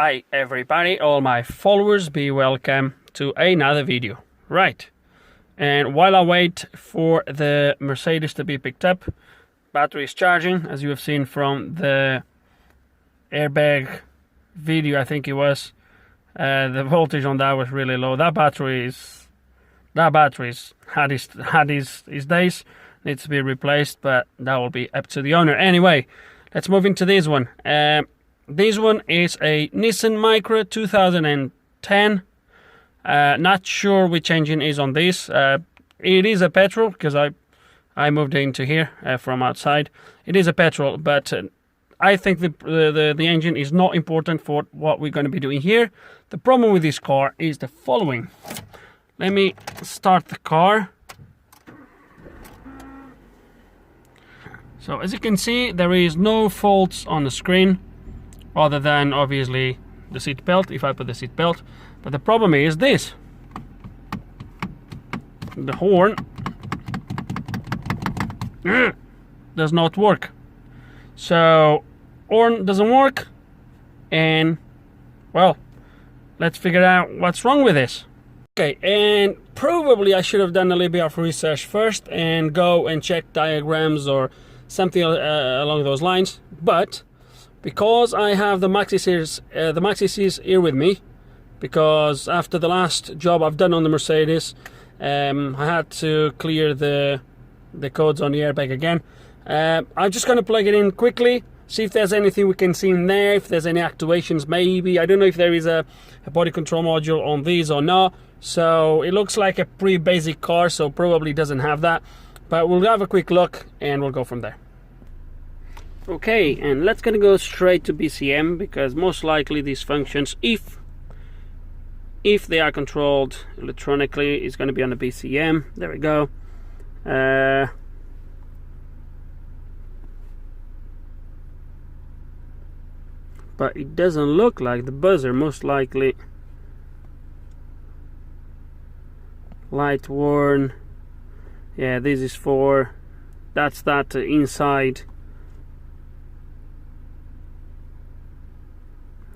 Hi everybody, all my followers, be welcome to another video. Right, and while I wait for the Mercedes to be picked up, battery is charging, as you have seen from the airbag video, I think it was. The voltage on that was really low. That battery's had his days, needs to be replaced, but that will be up to the owner. Anyway, let's move into this one. This one is a Nissan Micra 2010. Not sure which engine is on this. It is a petrol, because I moved into here from outside. It is a petrol, but I think the engine is not important for what we're going to be doing here. The problem with this car is the following. Let me start the car. So as you can see, there is no faults on the screen, other than obviously the seat belt, if I put the seat belt. But the problem is this. The horn does not work. So horn doesn't work, and well, let's figure out what's wrong with this. Okay, and probably I should have done a little bit of research first and go and check diagrams or something along those lines, but because I have the Maxi series here with me, because after the last job I've done on the Mercedes, I had to clear the codes on the airbag again. I'm just going to plug it in quickly, see if there's anything we can see in there, if there's any actuations maybe. I don't know if there is a body control module on these or not. So it looks like a pretty basic car, so probably doesn't have that. But we'll have a quick look and we'll go from there. Okay, and let's gonna go straight to BCM, because most likely these functions, if they are controlled electronically, is going to be on the BCM. There we go. But it doesn't look like the buzzer. Most likely light worn. Yeah, this is for, that's that inside.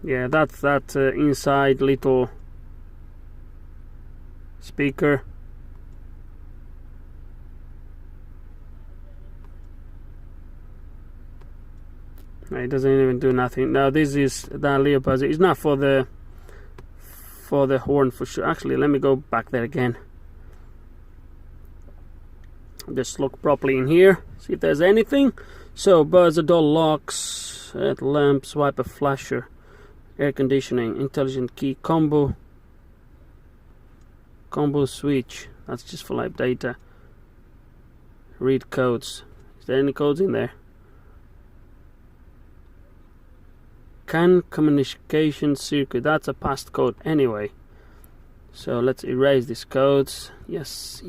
Yeah, that's that inside little speaker. It doesn't even do nothing. Now this is that little buzzer. It's not for the horn for sure. Actually, let me go back there again. Just look properly in here, see if there's anything. So buzzer, door locks, lamps, wiper, flasher, air conditioning, intelligent key, combo switch. That's just for live data. Read codes. Is there any codes in there? CAN communication circuit. That's a past code anyway. So let's erase these codes. Yes.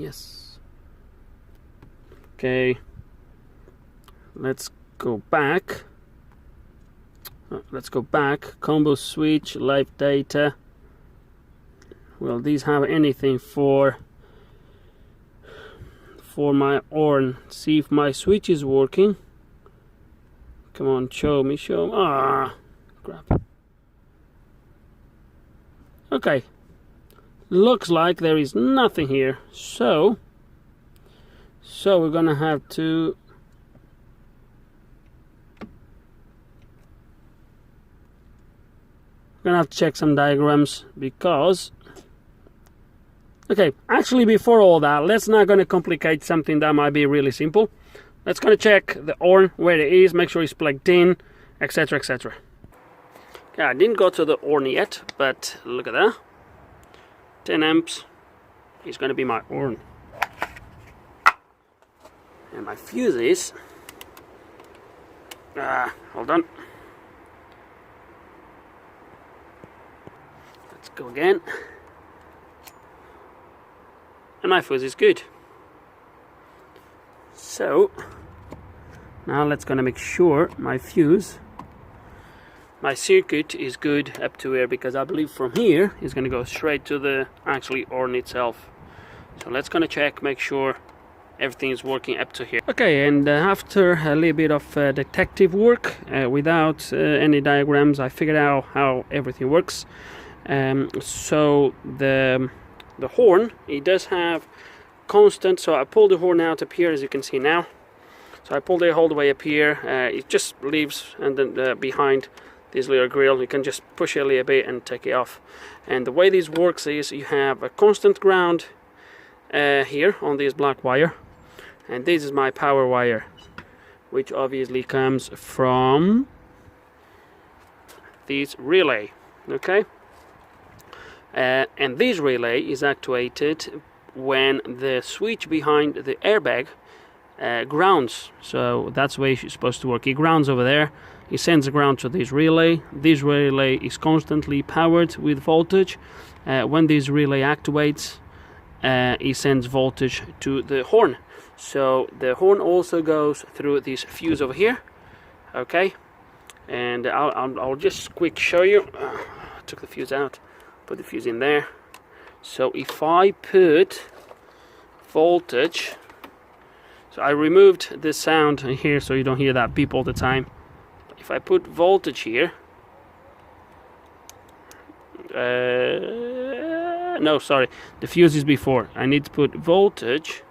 Okay. Let's go back. Combo switch, live data. Will these have anything for my horn? See if my switch is working. Come on, show me. Ah, crap. Okay. Looks like there is nothing here. So we're gonna have to check some diagrams, because okay, actually before all that, let's not gonna complicate something that might be really simple. Let's gonna check the horn, where it is, make sure it's plugged in, etc. Okay, I didn't go to the horn yet, but look at that. 10 amps is gonna be my horn. And my fuse is, hold on. Let's go again. And my fuse is good. So now let's gonna make sure my circuit is good up to here, because I believe from here it's gonna go straight to the actually horn itself. So let's gonna check, make sure everything is working up to here. Okay, and after a little bit of detective work without any diagrams, I figured out how everything works. So the horn, it does have constant, so I pulled the horn out up here, as you can see now. So I pulled it all the way up here. It just leaves, and then behind this little grill you can just push it a little bit and take it off. And the way this works is you have a constant ground here on this black wire, and this is my power wire, which obviously comes from this relay. Okay, and this relay is actuated when the switch behind the airbag grounds. So that's the way it's supposed to work. It grounds over there, it sends the ground to this relay. This relay is constantly powered with voltage. When this relay activates, it sends voltage to the horn. So the horn also goes through this fuse over here. Okay, and I'll just quick show you. I took the fuse out, put the fuse in there. So if I put voltage, so I removed the sound here so you don't hear that beep all the time. If I put voltage here, no, sorry, the fuse is before. I need to put voltage,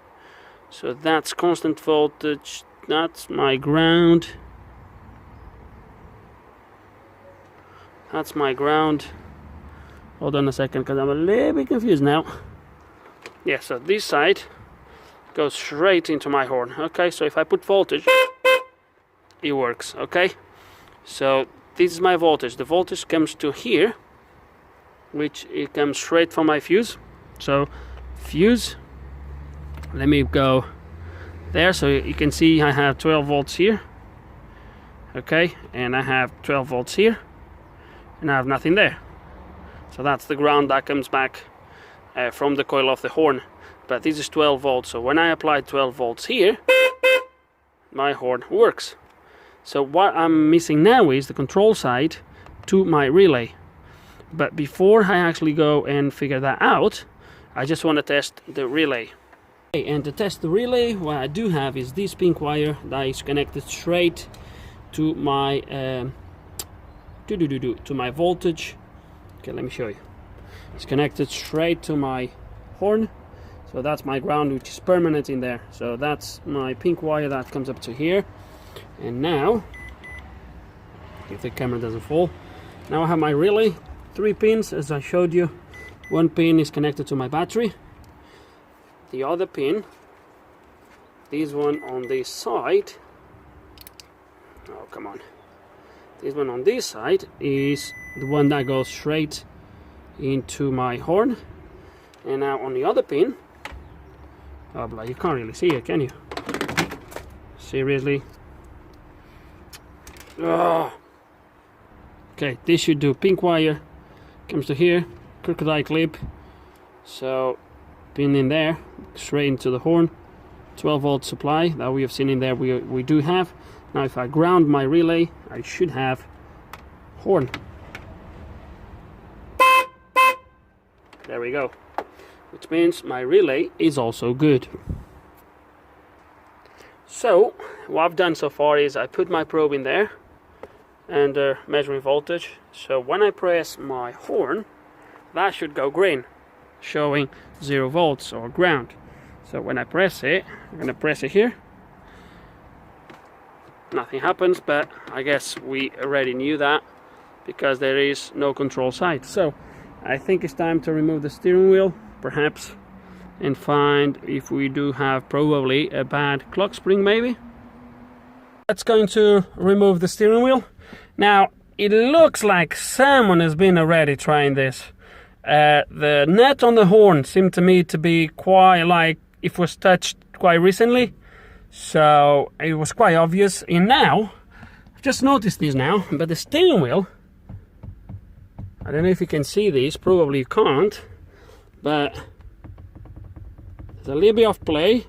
so that's constant voltage. That's my ground. That's my ground. Hold on a second, because I'm a little bit confused now. Yeah, so this side goes straight into my horn. Okay, so if I put voltage, it works. Okay, so this is my voltage. The voltage comes to here, which it comes straight from my fuse. So fuse, let me go there, so you can see I have 12 volts here. Okay, and I have 12 volts here, and I have nothing there. So that's the ground that comes back from the coil of the horn. But this is 12 volts, so when I apply 12 volts here, my horn works. So what I'm missing now is the control side to my relay. But before I actually go and figure that out, I just want to test the relay. Okay, and to test the relay, what I do have is this pink wire that is connected straight to my to my voltage. Okay, let me show you. It's connected straight to my horn, so that's my ground, which is permanent in there. So that's my pink wire that comes up to here. And now, if the camera doesn't fall, now I have my relay, 3 pins as I showed you. One pin is connected to my battery. The other pin, this one on this side, oh come on, this one on this side is the one that goes straight into my horn. And now on the other pin, oh blah, you can't really see it, can you? Seriously? Oh. Okay, this should do. Pink wire comes to here, crocodile clip, so pin in there, straight into the horn. 12 volt supply that we have seen in there, we do have. Now if I ground my relay, I should have horn. There we go, which means my relay is also good. So what I've done so far is I put my probe in there and measuring voltage. So when I press my horn, that should go green, showing 0 volts or ground. So when I press it, I'm going to press it here. Nothing happens, but I guess we already knew that because there is no control side. So I think it's time to remove the steering wheel, perhaps, and find if we do have probably a bad clock spring, maybe. That's going to remove the steering wheel. Now, it looks like someone has been already trying this. The nut on the horn seemed to me to be quite like it was touched quite recently, so it was quite obvious. And now, I've just noticed this now, but the steering wheel, I don't know if you can see this, probably you can't, but there's a little bit of play.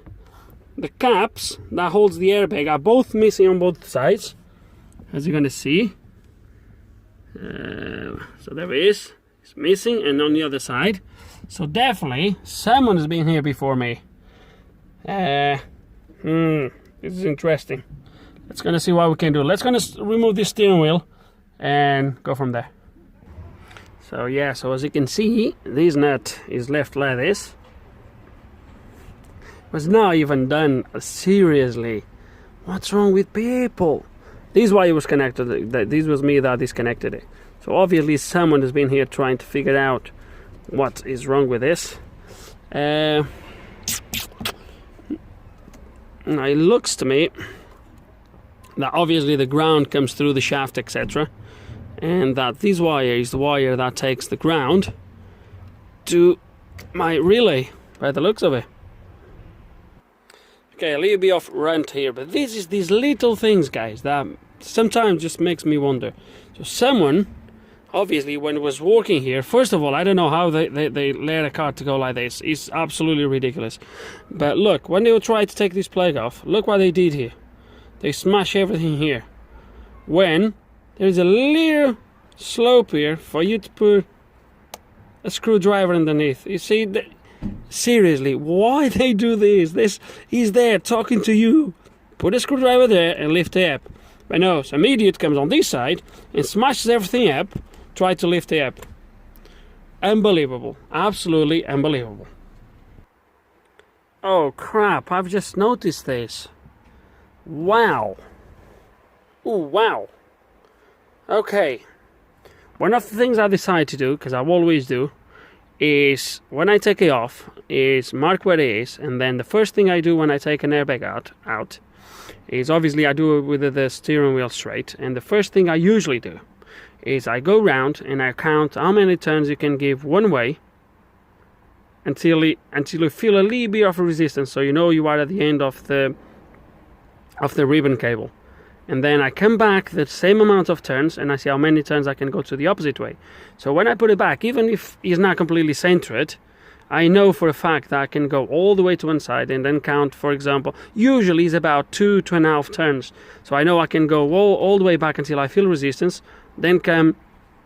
The caps that holds the airbag are both missing on both sides, as you're going to see. So there it is, it's missing, and on the other side. So definitely someone has been here before me. This is interesting. Let's gonna see what we can do. Let's gonna remove this steering wheel and go from there. So yeah, so as you can see, this nut is left like this. Was not even done. Seriously, what's wrong with people? This is why it was connected. This was me that disconnected it. So obviously someone has been here trying to figure out what is wrong with this. Now it looks to me that obviously the ground comes through the shaft, etc., and that this wire is the wire that takes the ground to my relay, by the looks of it. Okay, a little bit off rant here, but this is these little things, guys, that sometimes just makes me wonder. So someone, obviously, when it was working here, first of all, I don't know how they let a car to go like this. It's absolutely ridiculous. But look, when they tried to take this plug off, look what they did here. They smash everything here. When there's a little slope here for you to put a screwdriver underneath. You see, seriously, why they do this? This he's there talking to you. Put a screwdriver there and lift it up. But no, some idiot comes on this side and smashes everything up, try to lift it up. Unbelievable. Absolutely unbelievable. Oh crap, I've just noticed this. Wow. Oh wow. Okay. One of the things I decide to do, because I always do, is when I take it off, is mark where it is, and then the first thing I do when I take an airbag out is obviously I do it with the steering wheel straight, and the first thing I usually do is I go round and I count how many turns you can give one way until you feel a little bit of a resistance, so you know you are at the end of the ribbon cable. And then I come back the same amount of turns and I see how many turns I can go to the opposite way. So when I put it back, even if it's not completely centered, I know for a fact that I can go all the way to one side and then count, for example, usually it's about 2.5 turns. So I know I can go all the way back until I feel resistance, then come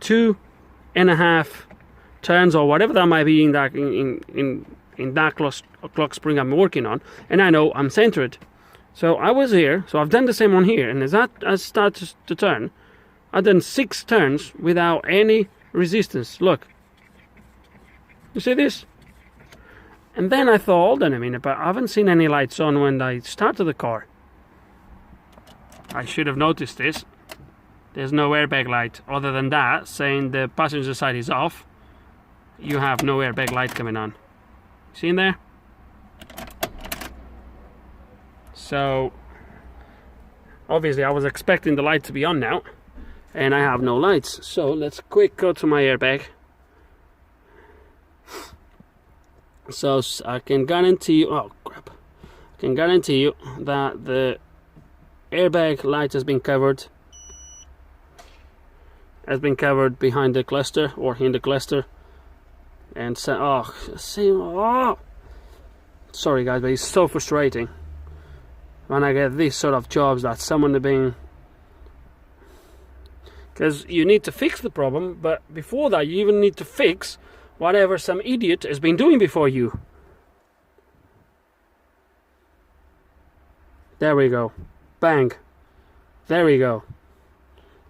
2.5 turns or whatever that might be in that clock spring I'm working on, and I know I'm centered. So I was here, so I've done the same on here, and as I started to turn, I've done 6 turns without any resistance. Look. You see this? And then I thought, hold on a minute, but I haven't seen any lights on when I started the car. I should have noticed this. There's no airbag light. Other than that, saying the passenger side is off, you have no airbag light coming on. See in there? So obviously I was expecting the light to be on now, and I have no lights. So let's quick go to my airbag. So I can guarantee you, oh crap, I can guarantee you that the airbag light has been covered behind the cluster or in the cluster. And so, sorry guys, but it's so frustrating when I get these sort of jobs that someone is being, because you need to fix the problem, but before that you even need to fix whatever some idiot has been doing before you. There we go. Bang. There we go.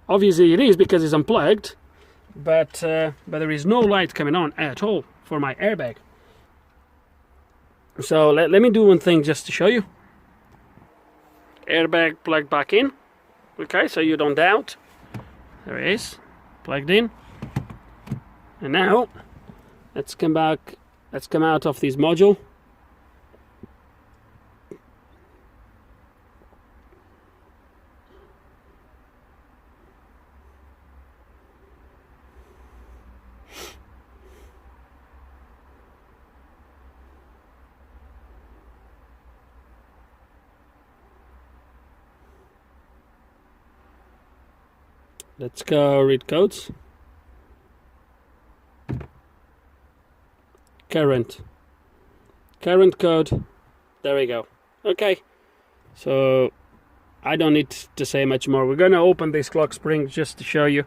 Obviously it is because it's unplugged, but there is no light coming on at all for my airbag. So let me do one thing just to show you. Airbag plugged back in. Okay, so you don't doubt. There it is, plugged in. And now let's come back. Let's come out of this module. Let's go read codes. Current code. There we go. Okay, so I don't need to say much more. We're gonna open this clock spring just to show you,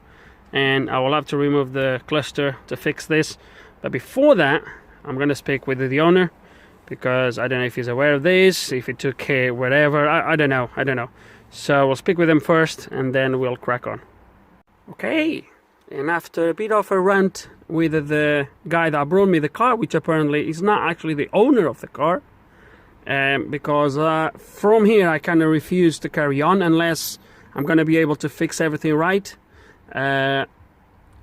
and I will have to remove the cluster to fix this. But before that, I'm gonna speak with the owner, because I don't know if he's aware of this, if he took care, whatever. I don't know. So we'll speak with him first, and then we'll crack on. Okay, and after a bit of a rant with the guy that brought me the car, which apparently is not actually the owner of the car, because from here I kind of refuse to carry on unless I'm going to be able to fix everything right.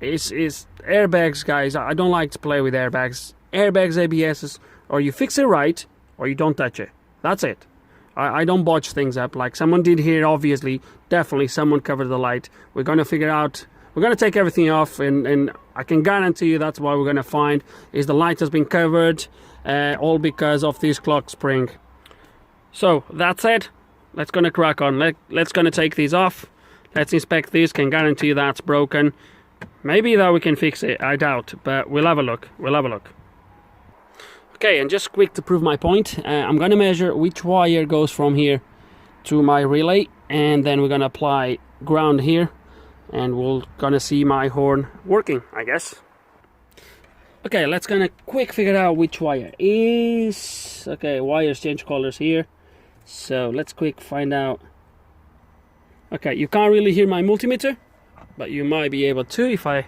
It's airbags, guys. I don't like to play with airbags. Airbags, ABSs, or you fix it right, or you don't touch it. That's it. I don't botch things up like someone did here. Obviously, definitely someone covered the light. We're going to figure out, we're going to take everything off, and I can guarantee you that's what we're going to find is the light has been covered, all because of this clock spring. So that's it. Let's gonna crack on. Let's gonna take these off. Let's inspect this. Can guarantee that's broken. Maybe that we can fix it. I doubt, but we'll have a look. Okay, and just quick to prove my point, I'm gonna measure which wire goes from here to my relay, and then we're gonna apply ground here, and we're gonna see my horn working, I guess. Okay, let's gonna quick figure out which wire is. Okay, wires change colors here. So let's quick find out. Okay, you can't really hear my multimeter, but you might be able to if I,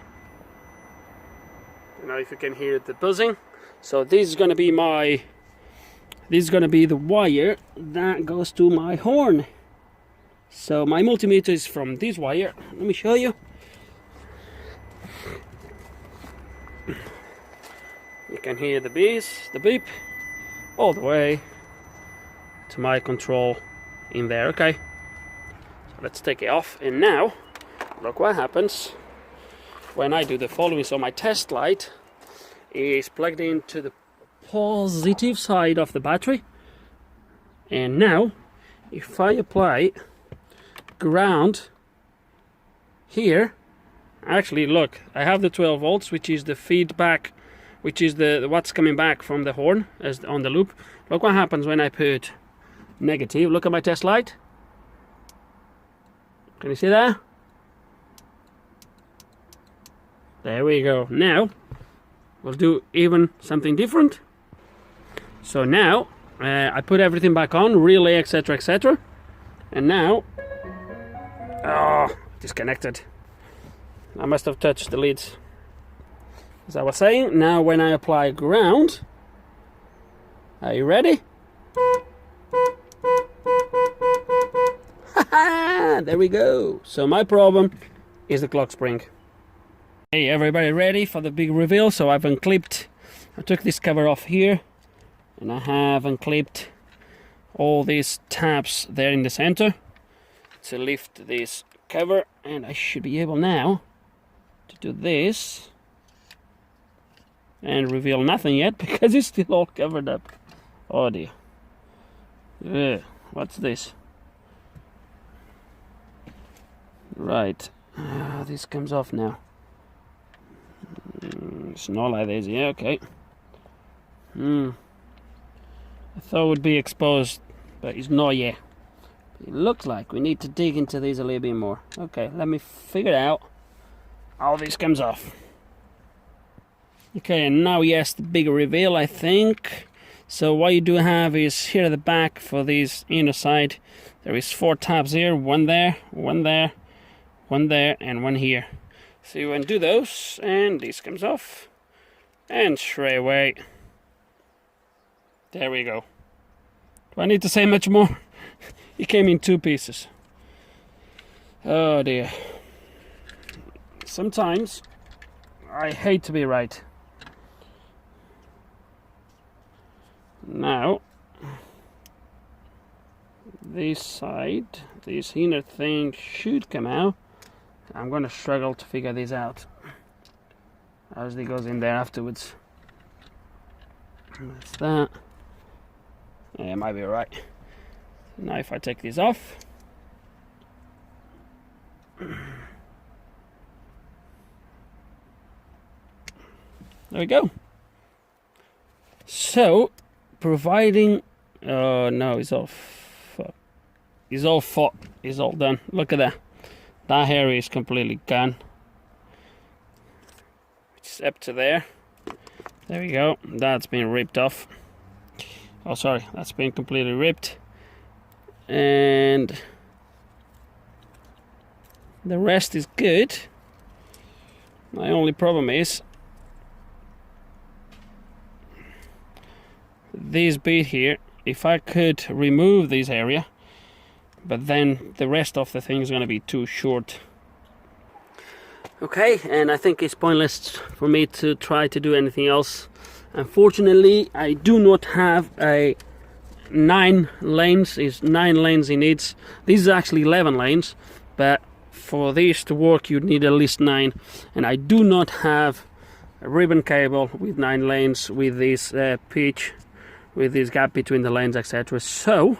if you can hear the buzzing. So this is gonna be the wire that goes to my horn. So my multimeter is from this wire. Let me show you. You can hear the beep, all the way to my control in there. Okay, so let's take it off, and now look what happens when I do the following. So my test light is plugged into the positive side of the battery, and now if I apply ground here, actually look, I have the 12 volts, which is the feedback, which is the what's coming back from the horn as on the loop. Look what happens when I put negative. Look at my test light. Can you see that? There we go. Now we'll do even something different. So now I put everything back on, relay, etc, etc, and now disconnected. I must have touched the leads. As I was saying, now when I apply ground, are you ready? There we go. So my problem is the clock spring. Hey, everybody ready for the big reveal? So I've unclipped, I took this cover off here, and I have unclipped all these tabs there in the center to lift this cover, and I should be able now to do this and reveal nothing yet because it's still all covered up. Oh dear. What's this? Right, this comes off now. It's not like this, yeah, okay. I thought it would be exposed, but it's not yet. It looks like we need to dig into these a little bit more. Okay, let me figure out how this comes off. Okay, and now yes, the big reveal, I think. So what you do have is here at the back for this inner side, there is 4 tabs here, one there, one there, one there, and one here. So you undo those, and this comes off, and straight away, there we go. Do I need to say much more? It came in 2 pieces. Oh dear. Sometimes I hate to be right. Now this side, this inner thing should come out. I'm gonna struggle to figure this out as it goes in there afterwards. That's that. Yeah, it might be right. Now if I take this off, there we go. So providing, oh no, it's all it's all done. Look at that. That hair is completely gone. It's up to there. There we go. That's been ripped off. Oh, sorry, that's been completely ripped. And the rest is good. My only problem is this bit here. If I could remove this area, but then the rest of the thing is going to be too short. Okay, and I think it's pointless for me to try to do anything else. Unfortunately, I do not have a 9 lanes. It's 9 lanes it needs. This is actually 11 lanes, but for this to work you need at least 9, and I do not have a ribbon cable with 9 lanes with this pitch, with this gap between the lanes, etc. So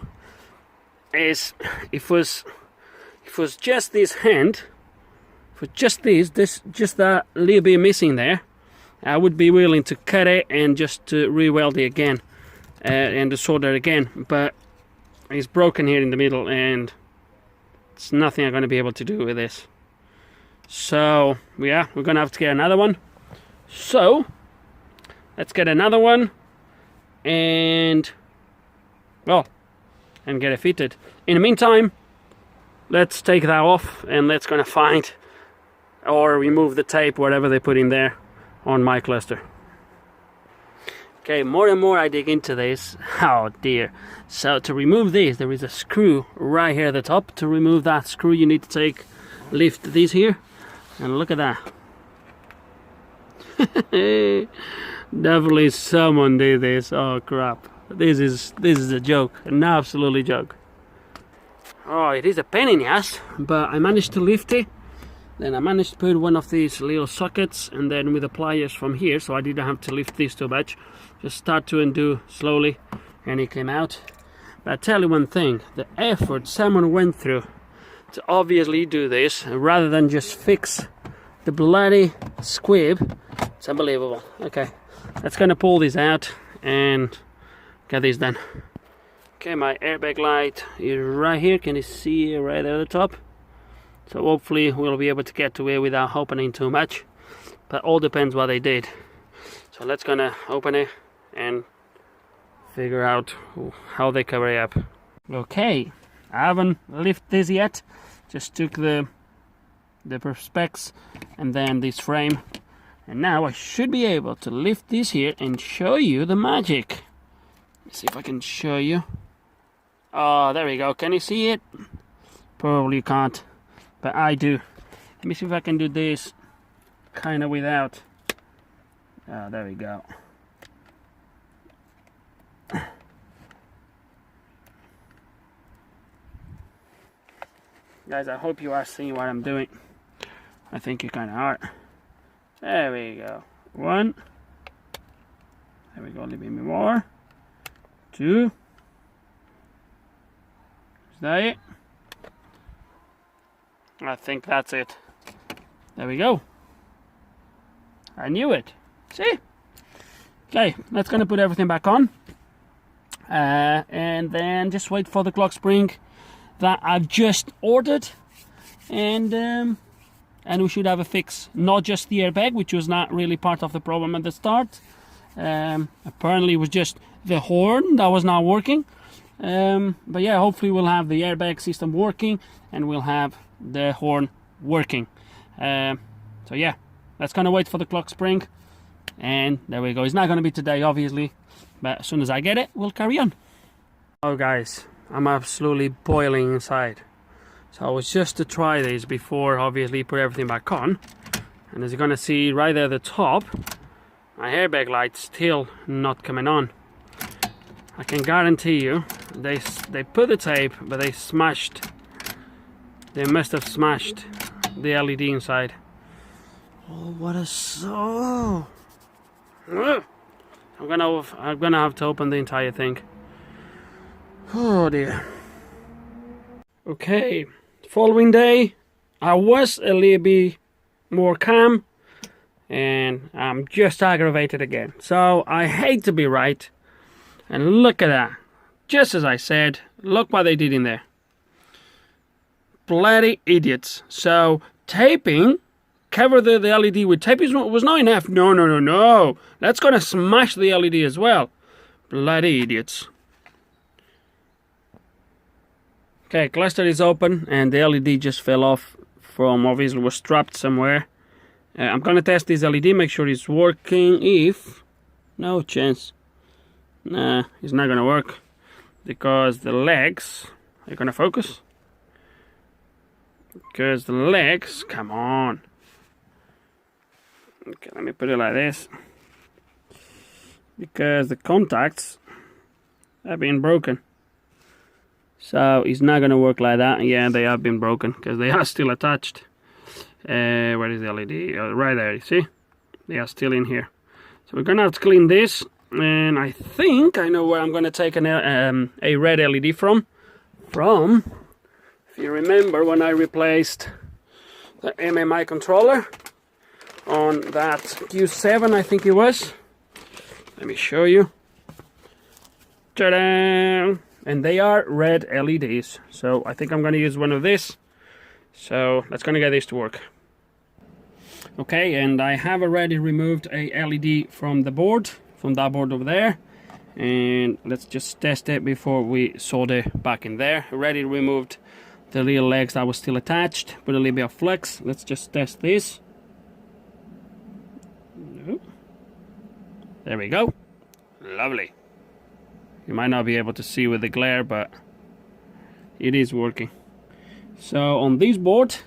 if it was just this hand, for just just that little bit missing there, I would be willing to cut it and just to re-weld it again and to solder again, but it's broken here in the middle and it's nothing I'm going to be able to do with this. So yeah, we're going to have to get another one. So let's get another one and, well, and get it fitted. In the meantime, let's take that off and let's gonna find or remove the tape, whatever they put in there on my cluster. Okay, more and more I dig into this. Oh dear. So to remove this, there is a screw right here at the top. To remove that screw, you need to lift this here, and look at that. Definitely someone did this. Oh crap. This is a joke, an absolutely joke. Oh, it is a pain in the ass, but I managed to lift it. Then I managed to put one of these little sockets, and then with the pliers from here, so I didn't have to lift this too much. Just start to undo slowly, and it came out. But I tell you one thing, the effort someone went through to obviously do this, rather than just fix the bloody squib, it's unbelievable. Okay, let's gonna pull this out and get this done. Okay, my airbag light is right here. Can you see it right there at the top? So hopefully we'll be able to get to it without opening too much, but all depends what they did. So let's gonna open it and figure out how they cover it up. Okay, I haven't lifted this yet. Just took the perspex and then this frame, and now I should be able to lift this here and show you the magic. Let's see if I can show you. Oh, there we go. Can you see it? Probably you can't, but I do. Let me see if I can do this kind of without. Oh, there we go. Guys, I hope you are seeing what I'm doing. I think you kind of are. There we go. 1. There we go. A little bit more. 2. Is that it? I think that's it. There we go. I knew it. See? Okay, that's gonna put everything back on. And then just wait for the clock spring that I've just ordered, and we should have a fix. Not just the airbag, which was not really part of the problem at the start. Apparently it was just the horn that was not working. But yeah, hopefully we'll have the airbag system working and we'll have the horn working. So yeah, let's kind of wait for the clock spring, and there we go. It's not going to be today, obviously, but as soon as I get it, we'll carry on. Oh guys, I'm absolutely boiling inside. So I was just to try this before, obviously, put everything back on. And as you're going to see right there at the top, my airbag light's still not coming on. I can guarantee you, they put the tape, but they must have smashed the LED inside. Oh, what a so! I'm gonna have to open the entire thing. Oh dear. Okay, following day, I was a little bit more calm, and I'm just aggravated again. So I hate to be right, and look at that. Just as I said, look what they did in there. Bloody idiots. So taping, cover the LED with tape was not enough. No. That's gonna smash the LED as well. Bloody idiots. Okay, cluster is open and the LED just fell off from, obviously was trapped somewhere. I'm gonna test this LED, make sure it's working. If no chance, nah, it's not gonna work because the legs are gonna focus. Because the legs, come on. Okay, let me put it like this. Because the contacts have been broken. So it's not gonna work like that. Yeah, they have been broken because they are still attached. Where is the LED? Right there, you see? They are still in here. So we're gonna have to clean this. And I think I know where I'm gonna take a red LED from. If you remember when I replaced the MMI controller on that Q7, I think it was. Let me show you. Ta-da! And they are red LEDs. So I think I'm going to use one of this. So let's gonna get this to work. Okay, and I have already removed a LED from the board, from that board over there. And let's just test it before we solder back in there. Already removed the little legs that was still attached. Put a little bit of flux. Let's just test this. There we go. Lovely. You might not be able to see with the glare, but it is working. So on this board,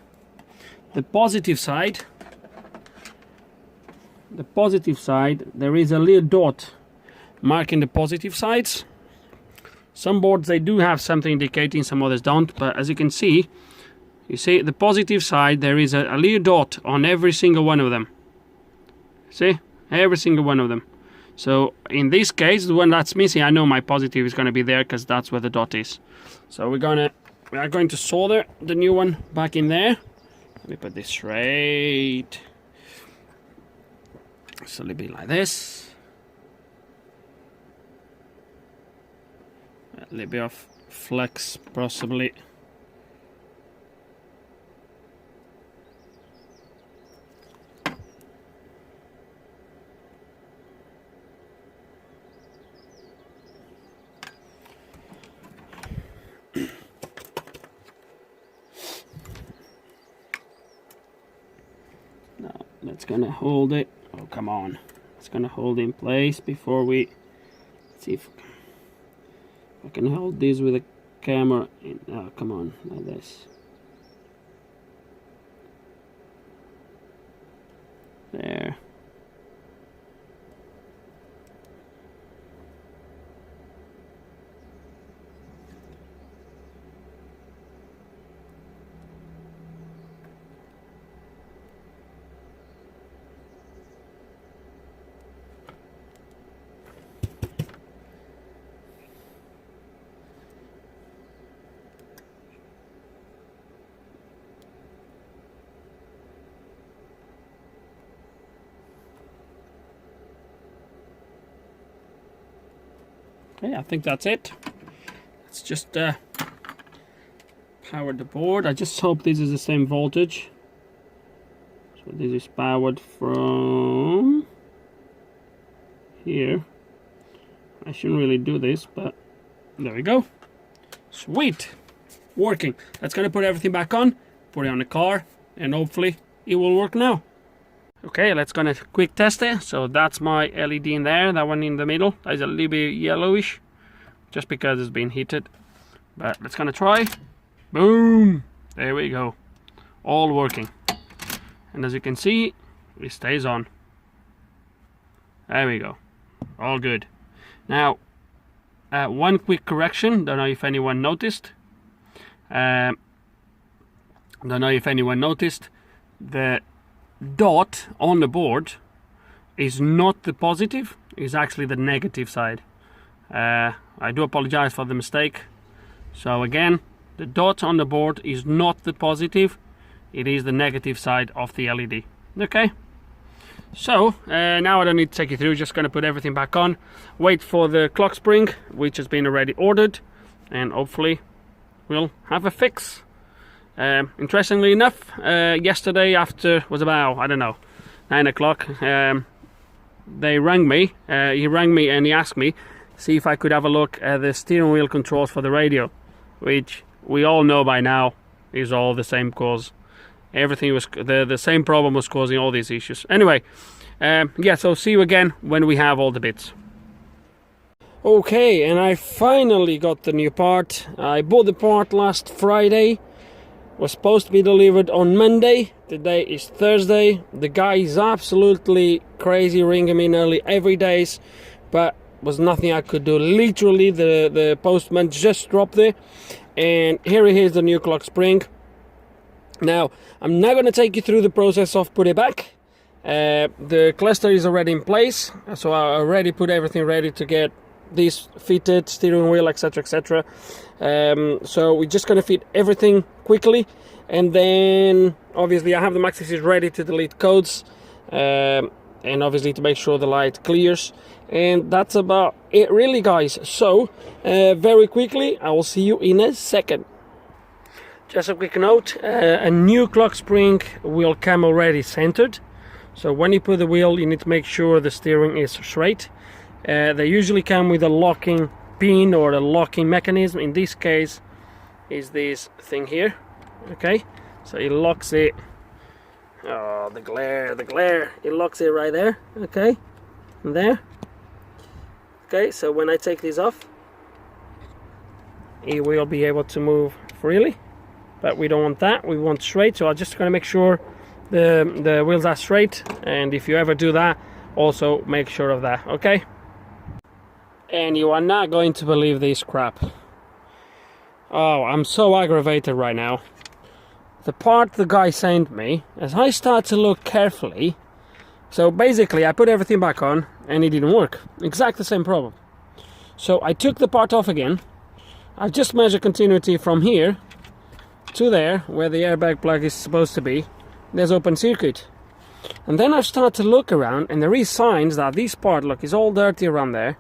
the positive side, there is a little dot marking the positive sides. Some boards they do have something indicating, some others don't, but as you can see, you see the positive side, there is a little dot on every single one of them. See? Every single one of them. So in this case, the one that's missing, I know my positive is going to be there because that's where the dot is. So we are going to solder the new one back in there. Let me put this straight. It's a little bit like this. A little bit of flux possibly. That's gonna hold it. Oh, come on. It's gonna hold in place before we see if I can hold this with a camera in. Oh, come on, like this. There. Okay, I think that's it. Let's just power the board. I just hope this is the same voltage. So this is powered from here. I shouldn't really do this, but there we go. Sweet, working. That's gonna put everything back on, put it on the car, and hopefully it will work now. Okay, let's gonna quick test it. So that's my LED in there, that one in the middle. That's a little bit yellowish, just because it's been heated. But let's gonna try. Boom! There we go. All working. And as you can see, it stays on. There we go. All good. Now, one quick correction. Don't know if anyone noticed. The dot on the board is not the positive, it's actually the negative side. I do apologize for the mistake. So again, the dot on the board is not the positive, it is the negative side of the LED. Okay, so now I don't need to take you through, just going to put everything back on, wait for the clock spring, which has been already ordered, and hopefully we'll have a fix. Interestingly enough, yesterday after, was about, I don't know, 9 o'clock, they rang me, he rang me and he asked me, see if I could have a look at the steering wheel controls for the radio, which we all know by now is all the same cause. Everything was the same problem was causing all these issues. Anyway, yeah, so see you again when we have all the bits. Okay, and I finally got the new part. I bought the part last Friday. Was supposed to be delivered on Monday. Today is Thursday. The guy is absolutely crazy, ringing me nearly every day, but was nothing I could do. Literally, the postman just dropped there, and here it is, the new clock spring. Now, I'm not going to take you through the process of putting it back. The cluster is already in place, so I already put everything ready to get this fitted, steering wheel, etc, etc. So we're just going to fit everything quickly, and then obviously I have the MaxSys ready to delete codes, and obviously to make sure the light clears, and that's about it really, guys. So very quickly, I will see you in a second. Just a quick note, a new clock spring will come already centered, so when you put the wheel you need to make sure the steering is straight. They usually come with a locking pin or a locking mechanism. In this case is this thing here. Okay, so it locks it. Oh, the glare, it locks it right there. Okay, and there. Okay, so when I take this off, it will be able to move freely, but we don't want that. We want straight, so I'm just going to make sure the wheels are straight, and if you ever do that, also make sure of that. Okay. And you are not going to believe this crap. Oh, I'm so aggravated right now. The part the guy sent me, as I start to look carefully, so basically I put everything back on and it didn't work. Exact the same problem. So I took the part off again. I just measured continuity from here to there, where the airbag plug is supposed to be. There's open circuit. And then I start to look around, and there is signs that this part, look, is all dirty around there.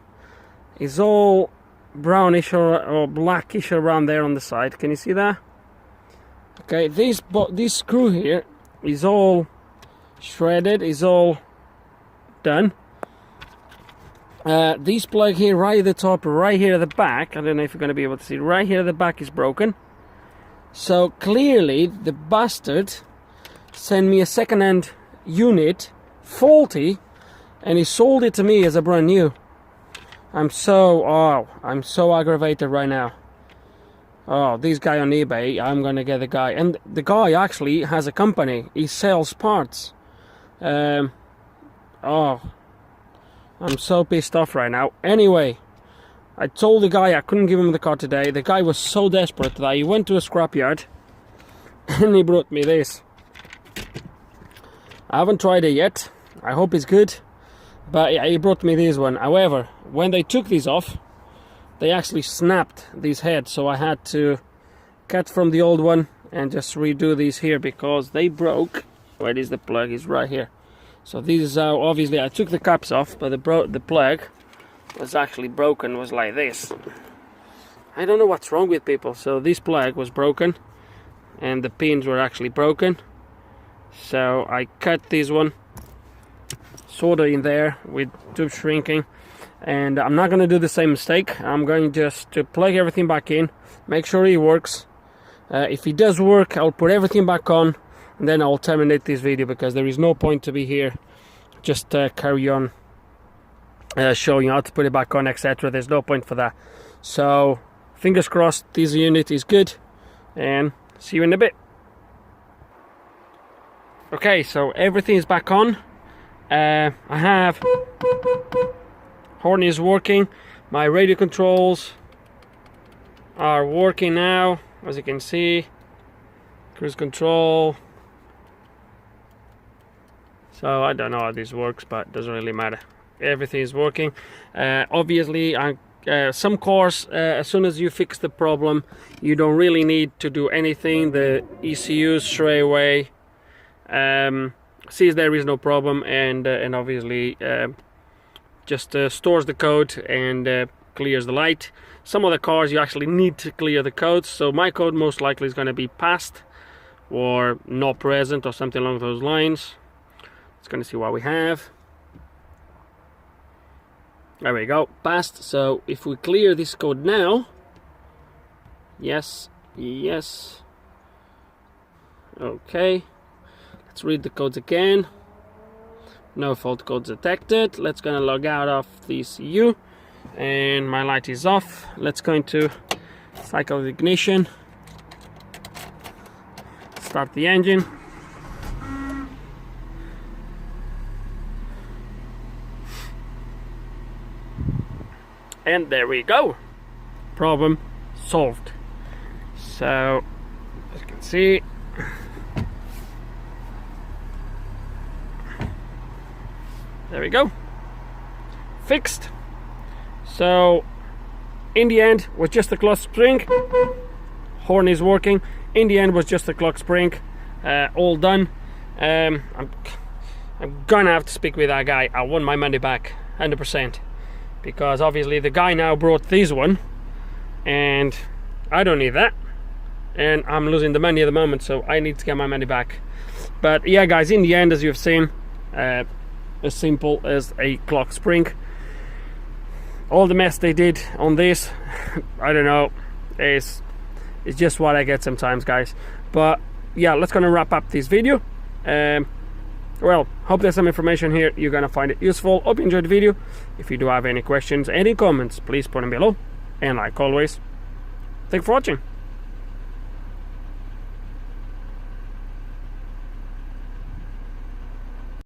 It's all brownish or blackish around there on the side. Can you see that? Okay, this screw here is all shredded, is all done. This plug here right at the top, right here at the back, I don't know if you're going to be able to see, right here at the back is broken. So clearly the bastard sent me a second-hand unit, faulty, and he sold it to me as a brand new. I'm so aggravated right now. Oh, this guy on eBay, I'm gonna get the guy. And the guy actually has a company. He sells parts. Oh, I'm so pissed off right now. Anyway, I told the guy I couldn't give him the car today. The guy was so desperate that he went to a scrapyard and he brought me this. I haven't tried it yet. I hope it's good. But yeah, he brought me this one. However, when they took these off, they actually snapped these heads, so I had to cut from the old one and just redo these here because they broke. Where is the plug? Is right here. So this is how, obviously I took the caps off, but the plug was actually broken, was like this. I don't know what's wrong with people. So this plug was broken and the pins were actually broken. So I cut this one, solder in there with tube shrinking, and I'm not going to do the same mistake. I'm going just to plug everything back in, make sure it works. If it does work, I'll put everything back on, and then I'll terminate this video because there is no point to be here just carry on showing how to put it back on, etc. There's no point for that. So fingers crossed this unit is good, and see you in a bit. Okay, so everything is back on. I have horn is working, my radio controls are working now, as you can see, cruise control. So I don't know how this works, but it doesn't really matter. Everything is working. Obviously, some cars, as soon as you fix the problem, you don't really need to do anything. The ECU straight away sees there is no problem, and obviously just stores the code and clears the light. Some of the cars you actually need to clear the codes, so my code most likely is going to be passed or not present or something along those lines. Let's going to see what we have. There we go, passed. So if we clear this code now, yes, yes, okay, let's read the codes again. No fault codes detected. Let's gonna log out of this U, and my light is off. Let's go into cycle of ignition, start the engine. And there we go, problem solved. So as you can see, there we go, fixed. So in the end was just a clock spring. Horn is working. In the end was just a clock spring. All done. I'm gonna have to speak with that guy. I want my money back 100%, because obviously the guy now brought this one and I don't need that, and I'm losing the money at the moment, so I need to get my money back. But yeah guys, in the end, as you've seen, as simple as a clock spring. All the mess they did on this, I don't know, it's just what I get sometimes, guys. But yeah, let's gonna wrap up this video. Well, hope there's some information here you're gonna find it useful. Hope you enjoyed the video. If you do have any questions, any comments, please put them below. And like always, thank you for watching.